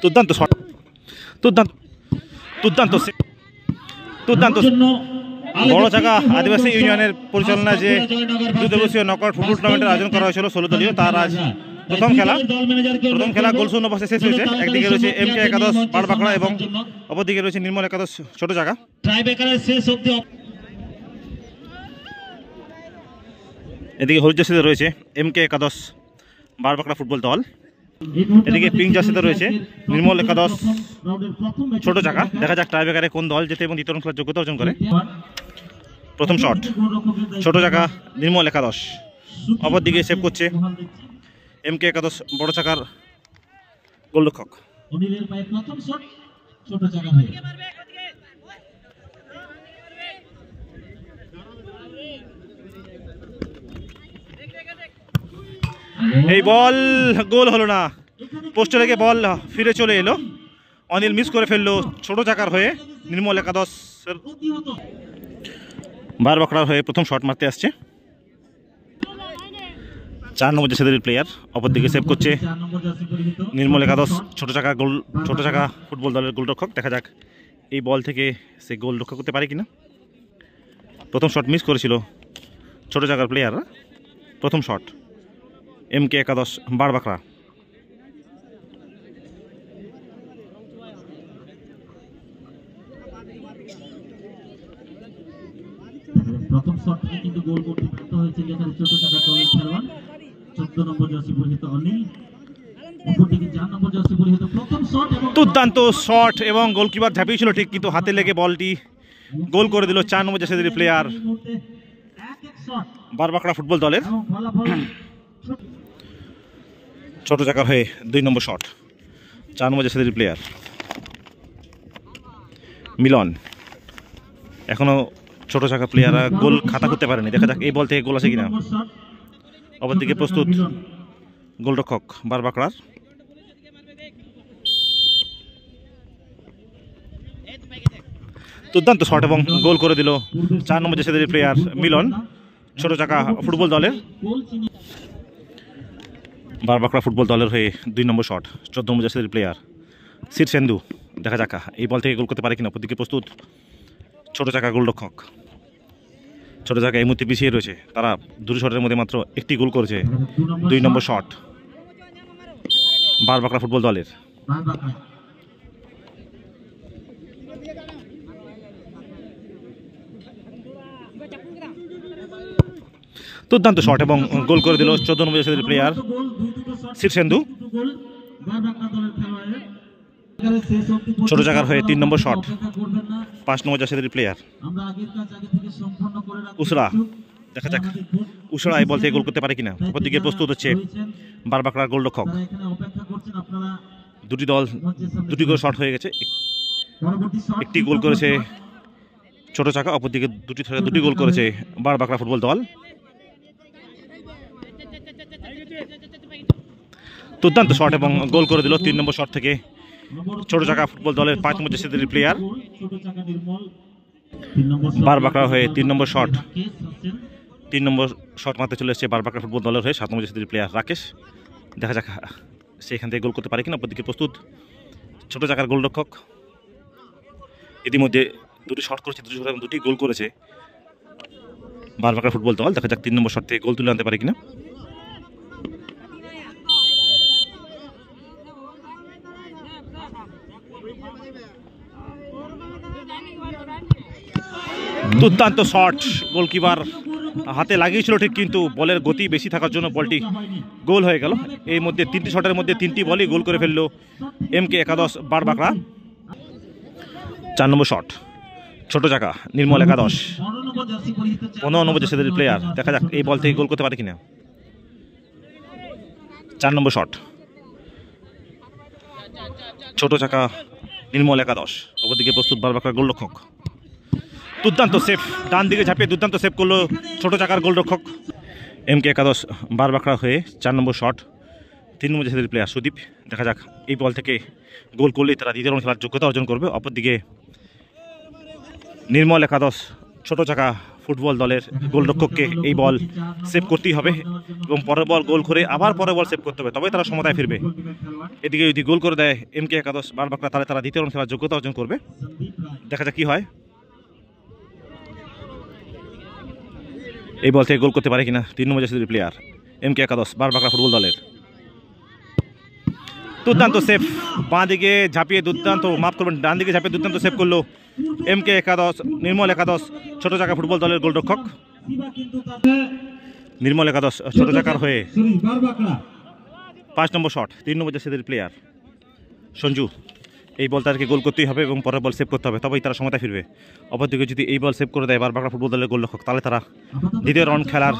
দুর্দান্ত শট, দুর্দান্ত দুর্দান্ত দুর্দান্ত বড় জায়গা আদিবাসী ইউনিয়নের পরিচালনায় যে দুদিবসীয় নকআউট ফুটবল টুর্নামেন্টের আয়োজন করা হয়েছিল 16 দলীয়, তার আজ প্রথম খেলা গোলশূন্য অবস্থায় শেষ হয়েছে। একদিকে রয়েছে MK একাদশ বারবাকড়া এবং অপরদিকে রয়েছে নির্মল একাদশ ছোট জায়গা। এদিকে হলুদ জার্সিতে রয়েছে MK একাদশ বারবাকড়া ফুটবল দল, এদিকে পিঙ্ক জার্সিতে রয়েছে নির্মল একাদশ ছোট জায়গা। দেখা যাক টাইব্রেকারে কোন দল যেতে এবং দ্বিতীয় খেলার যোগ্যতা অর্জন করে। প্রথম শট ছোট জায়গা নির্মল একাদশ, অপরদিকে সেভ করছে MK একাদশ বড় চাকার গোলরক্ষক। এই বল গোল হলো না, পোস্টে লেগে বল ফিরে চলে এলো। অনিল মিস করে ফেললো ছোট চাকার হয়ে। নির্মল একাদশ বারবাকড়ার হয়ে প্রথম শট মারতে আসছে 4 নম্বর জার্সির প্লেয়ার, অপরদিকে সেভ করছে নির্মল একাদশ ছোট চাকা ফুটবল দলের গোলরক্ষক। দেখা যাক এই বল থেকে সে গোল রক্ষা করতে পারে কিনা। প্রথম শট মিস করেছিল ছোট চাকার প্লেয়ার। প্রথম শট MK একাদশ বারবাকড়া। প্রথম শট থেকে কিন্তু গোল করতে ব্যর্থ হয়েছে যেখানে ছোট চাকা দলের খেলোয়াড় 14 নম্বর জার্সি পরিহিত অনিল, অপরদিকে 4 নম্বর জার্সি পরিহিত প্রথম শট এবং দুর্দান্ত শট এবং গোলকিপার ঝাঁপিয়েছিল ঠিক, কিন্তু হাতে লেগে বলটি গোল করে দিল 4 নম্বর জার্সির প্লেয়ার বারবাকড়া ফুটবল দলের। ছোট চাকার হয়ে 2 নম্বর শট 4 নম্বর জার্সির প্লেয়ার মিলন। এখনো ছোট চাকা প্লেয়াররা গোল খাতা করতে পারেনি। দেখা যাক এই বল থেকে গোল আছে কিনা। অপরদিকে প্রস্তুত গোলরক্ষক বারবাকড়ার। দুর্দান্ত শট এবং গোল করে দিল 4 নম্বর জার্সির প্লেয়ার মিলন ছোট চাকা ফুটবল দলের। বারবাকড়া ফুটবল দলের হয়ে 2 নম্বর শট 14 নম্বর জার্সির প্লেয়ার শীর্ষেন্দু। দেখা যাক এই বল থেকে গোল করতে পারে কিনা। অপরদিকে প্রস্তুত ছোট চাকা গোলরক্ষক। ছোট চাকা এই মুহূর্তে পিছিয়ে রয়েছে, তারা 2 শটের মধ্যে মাত্র 1টি গোল করেছে। 2 নম্বর শট বারবাকড়া ফুটবল দলের। দুর্দান্ত শট এবং গোল করে দিল 14 নম্বর জার্সির প্লেয়ার শীর্ষেন্দু। ছোট জায়গার হয়ে 3 নম্বর শট 5 নম্বর জার্সির প্লেয়ার উসরা। দেখা যাক উসরা এই বল থেকে গোল করতে পারে কিনা। অপরদিকে প্রস্তুত হচ্ছে বারবাকড়ার গোলরক্ষক। দুটি গোল শট হয়ে গেছে, একটি গোল করেছে ছোট চাকা, অপরদিকে দুটি গোল করেছে বারবাকড়া ফুটবল দল। দুর্দান্ত শট এবং গোল করে দিল 3 নম্বর শট থেকে ছোট চাকা ফুটবল দলের 5 নম্বর জার্সির প্লেয়ার বারবাকড়া হয়ে 3 নম্বর শট মারতে চলে এসেছে বারবাকড়া ফুটবল দলের হয়ে 7 নম্বর জার্সির প্লেয়ার রাকেশ। দেখা যাক সেখান থেকে গোল করতে পারে কিনা। অপরদিকে প্রস্তুত ছোট চাকার গোলরক্ষক। ইতিমধ্যে 2টি শট করেছে, 2টি গোল করেছে বারবাকড়া ফুটবল দল। দেখা যাক 3 নম্বর শট থেকে গোল তুলে আনতে পারে কিনা। দুর্দান্ত শট, গোলকিপার হাতে লাগিয়েছিল ঠিক, কিন্তু বলের গতি বেশি থাকার জন্য বলটি গোল হয়ে গেল। এই মধ্যে 3টি শটের মধ্যে 3টি বলই গোল করে ফেললো MK একাদশ বারবাকড়া। 4 নম্বর শট ছোট চাকা নির্মল একাদশ 15 নম্বর জার্সির প্লেয়ার। দেখা যাক এই বল থেকে গোল করতে পারে কিনা। 4 নম্বর শট ছোট চাকা নির্মল একাদশ, অপরদিকে প্রস্তুত বারবাকড়ার গোলরক্ষক। দুর্দান্ত সেভ, ডান দিকে ঝাঁপিয়ে দুর্দান্ত সেভ করলো ছোট চাকার গোলরক্ষক। MK একাদশ বারবাকড়া হয়ে 4 নম্বর শট 3 নম্বর জার্সির প্লেয়ার সুদীপ। দেখা যাক এই বল থেকে গোল করলেই তারা দ্বিতীয় খেলার যোগ্যতা অর্জন করবে। অপরদিকে নির্মল একাদশ ছোট চাকা ফুটবল দলের গোলরক্ষককে এই বল সেভ করতেই হবে এবং পরের বল গোল করে আবার পরের বল সেভ করতে হবে, তবেই তারা সমতায় ফিরবে। এদিকে যদি গোল করে দেয় MK একাদশ বারবাকড়া, তাহলে তারা দ্বিতীয় রাউন্ড খেলার যোগ্যতা অর্জন করবে। দেখা যাক কি হয়। এই বল থেকে গোল করতে পারে কিনা 3 নম্বর জার্সির প্লেয়ার MK একাদশ বারবাকড়া ফুটবল দলের। দুর্দান্ত সেভ, বাঁ দিকে ঝাঁপিয়ে দুর্দান্ত, মাফ করবেন, ডান দিকে ঝাঁপিয়ে দুর্দান্ত সেভ করলো MK একাদশ, নির্মল একাদশ ছোট চাকা ফুটবল দলের গোলরক্ষক। নির্মল একাদশ ছোট চাকার হয়ে 5 নম্বর শট 3 নম্বর জার্সির প্লেয়ার সঞ্জু। এই বল তাদেরকে গোল করতেই হবে এবং পরের বল সেভ করতে হবে, তবেই তারা সমতায় ফিরবে। অপরদিকে যদি এই বল সেভ করে দেয় বারবাকড়া ফুটবল দলের গোলরক্ষক, তাহলে তারা দ্বিতীয় রাউন্ড খেলার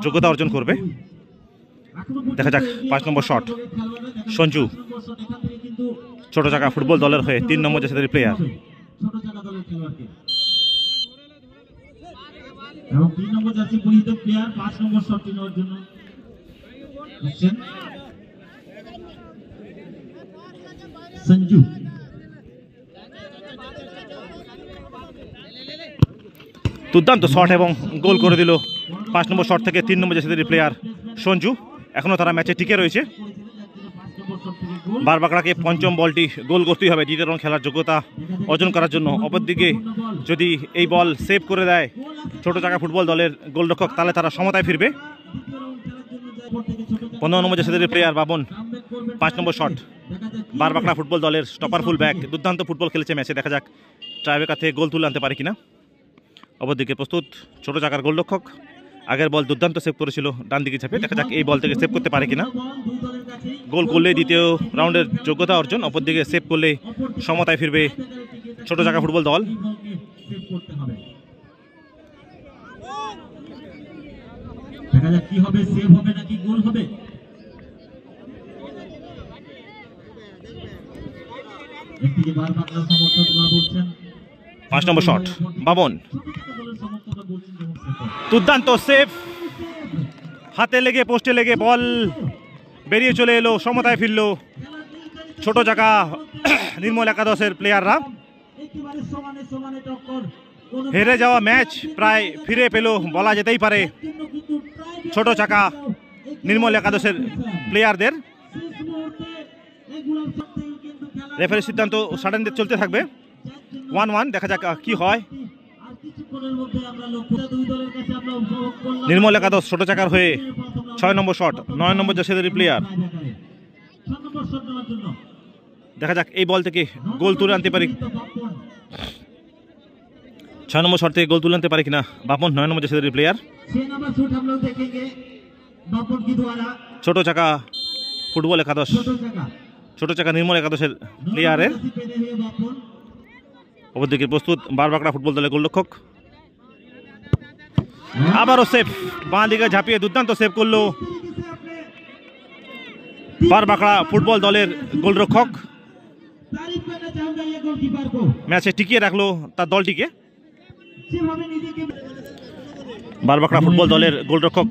যোগ্যতা অর্জন করবে। দেখা যাক 5 নম্বর শট সঞ্জু ছোট চাকা ফুটবল দলের হয়ে 3 নম্বর জার্সির প্লেয়ার। এবং 3 নম্বর জার্সি পরিহিত প্লেয়ার 5 নম্বর শট নেওয়ার জন্য আসছেন সঞ্জু। দুর্দান্ত শট এবং গোল করে দিল 5 নম্বর শট থেকে 3 নম্বর জার্সির প্লেয়ার সঞ্জু। এখনও তারা ম্যাচে টিকে রয়েছে। বারবাকড়াকে পঞ্চম বলটি গোল করতেই হবে দ্বিতীয় রাউন্ড খেলার যোগ্যতা অর্জন করার জন্য। অপরদিকে যদি এই বল সেভ করে দেয় ছোট চাকা ফুটবল দলের গোলরক্ষক, তাহলে তারা সমতায় ফিরবে। 15 নম্বর জার্সির প্লেয়ার বাবন 5 নম্বর শট। বারবাকড়া ফুটবল দলের স্টপার ফুল ব্যাক দুর্দান্ত ফুটবল খেলেছে ম্যাচে। দেখা যাক ট্রাইবেকার থেকে গোল তুলে আনতে পারে কিনা। অপরদিকে প্রস্তুত ছোট চাকার গোলরক্ষক, আগের বল দুর্দান্ত সেভ করেছিল ডান দিকে ঝাঁপে। দেখা যাক এই বল থেকে সেভ করতে পারে কিনা। গোল করলে দ্বিতীয় রাউন্ডের যোগ্যতা অর্জন, অপরদিকে সেভ করলে সমতায় ফিরবে ছোট চাকা ফুটবল দল। দেখা যাক কি হবে, সেভ হবে নাকি গোল হবে। একদিকে বারবাকড়া সমর্থকরা বলছেন 5 নম্বর শট বাবন, দুর্দান্ত সেভ, হাতে লেগে পোস্টে লেগে বল বেরিয়ে চলে এলো, সমতায় ফিরল ছোট চাকা নির্মল একাদশের প্লেয়াররা। হেরে যাওয়া ম্যাচ প্রায় ফিরে পেল বলা যেতেই পারে ছোট চাকা নির্মল একাদশের প্লেয়ারদের। রেফারির সিদ্ধান্ত সাডেন ডেথ চলতে থাকবে 1-1। দেখা যাক কি হয়। নির্মল একাদশ ছোট চাকার হয়ে 6 নম্বর শট 9 নম্বর জার্সির প্লেয়ার। দেখা যাক এই বল থেকে গোল তুলে আনতে পারি, 6 নম্বর শট থেকে গোল তুলে আনতে পারে কিনা বাপন 9 নম্বর জার্সির প্লেয়ার। ছোট চাকা ফুটবল একাদশ, ছোট চাকা নির্মল একাদশের প্লেয়ারের। অপরদিকে প্রস্তুত বারবাকড়া ফুটবল দলের গোলরক্ষক, আবারও সেভ, বাঁ দিকে ঝাঁপিয়ে দুর্দান্ত সেভ করলো বারবাকড়া ফুটবল দলের গোলরক্ষক। ম্যাচে টিকিয়ে রাখলো তার দলটিকে। বারবাকড়া ফুটবল দলের গোলরক্ষক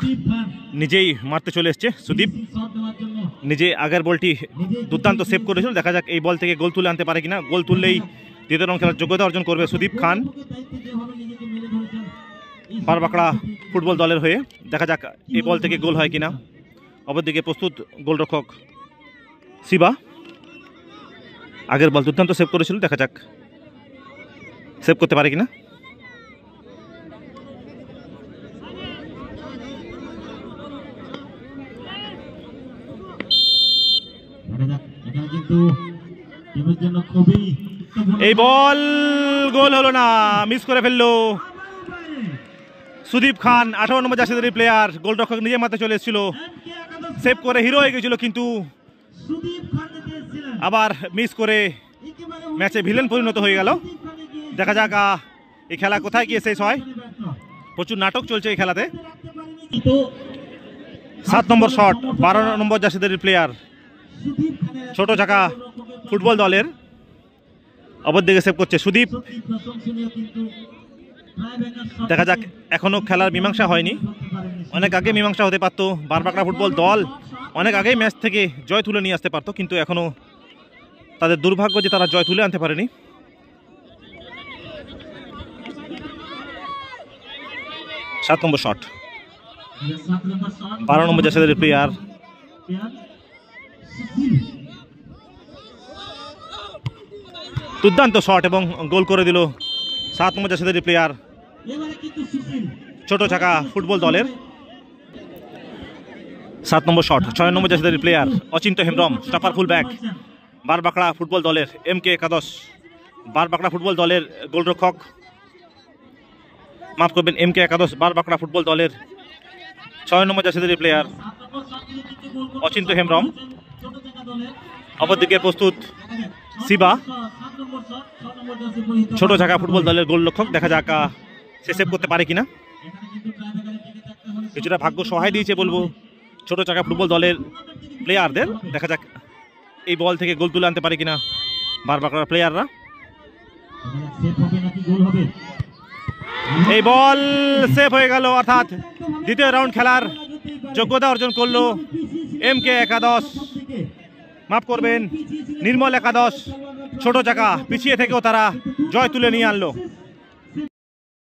নিজেই মারতে চলে এসছে সুদীপ, নিজে আগের বলটি দুর্দান্ত সেভ করেছিল। দেখা যাক এই বল থেকে গোল তুলে আনতে পারে কিনা। গোল তুললেই দ্বিতীয় রাউন্ড খেলার যোগ্যতা অর্জন করবে সুদীপ খান বারবাকড়া ফুটবল দলের হয়ে। দেখা যাক এই বল থেকে গোল হয় কিনা। অপরদিকে প্রস্তুত গোলরক্ষক শিবা, আগের বল দুর্দান্ত সেভ করেছিল। দেখা যাক সেভ করতে পারে কিনা। এই বল গোল হলো না, মিস করে ফেললো সুদীপ খান 18 নম্বর জার্সির প্লেয়ার। গোলরক্ষক নিজে মারতে চলে এসেছিল, সেভ করে হিরো হয়ে গেছিল, কিন্তু আবার মিস করে ম্যাচে ভিলেন পরিণত হয়ে গেল। দেখা যাক এই খেলা কোথায় গিয়ে শেষ হয়। প্রচুর নাটক চলছে এই খেলাতে। 7 নম্বর শট 12 নম্বর জার্সির প্লেয়ার ছোট চাকা ফুটবল দলের। অপরদিকে সেভ করছে সুদীপ। দেখা যাক এখনো খেলার মীমাংসা হয়নি, অনেক আগে মীমাংসা হতে পারতো। বারবাকড়া ফুটবল দল অনেক আগেই ম্যাচ থেকে জয় তুলে নিয়ে আসতে পারতো, কিন্তু এখনো তাদের দুর্ভাগ্য যে তারা জয় তুলে আনতে পারেনি। 7 নম্বর শট, 7 নম্বর শট, 12 নম্বর জার্সিধারী প্লেয়ার, দুর্দান্ত শট এবং গোল করে দিল 7 নম্বর জার্সিধারী প্লেয়ার, এবারে কিন্তু সুশীল ছোট চাকা ফুটবল দলের। 7 নম্বর শট, 6 নম্বর জার্সিধারী player Achinta Hembram, stopper full back, Barbakra football দলের MK একাদশ, বারবাকড়া ফুটবল দলের গোলরক্ষক, মাফ করবেন MK একাদশ বারবাকড়া ফুটবল দলের 6 নম্বর জার্সিধারী প্লেয়ার 7 নম্বর শট দিয়ে কিন্তু গোল করতে অচিন্ত হেমব্রম। ছোট চাকা দলের অপরদিকে প্রস্তুত শিবা, 7 নম্বর শট, 6 নম্বর জার্সি পরিহিত ছোট চাকা ফুটবল দলের গোলরক্ষক। দেখা যাক সে সেভ করতে পারে কিনা। এখানে কিন্তু ট্রাইব্রেকারে টিকে থাকতে হলে কিছুটা ভাগ্য সহায় দিয়েছে বলবো ছোট চাকা ফুটবল দলের প্লেয়ারদের। দেখা যাক এই বল থেকে গোল তুলে আনতে পারে কিনা বারবাকড়ার প্লেয়াররা। সেভ হবে নাকি গোল হবে? এই বল সেভ হয়ে গেল, অর্থাৎ দ্বিতীয় রাউন্ড খেলার যোগ্যতা অর্জন করলো MK একাদশ, মাফ করবেন নির্মল একাদশ। ছোট চাকা পিছিয়ে থেকেও তারা জয় তুলে নিয়ে আনলো।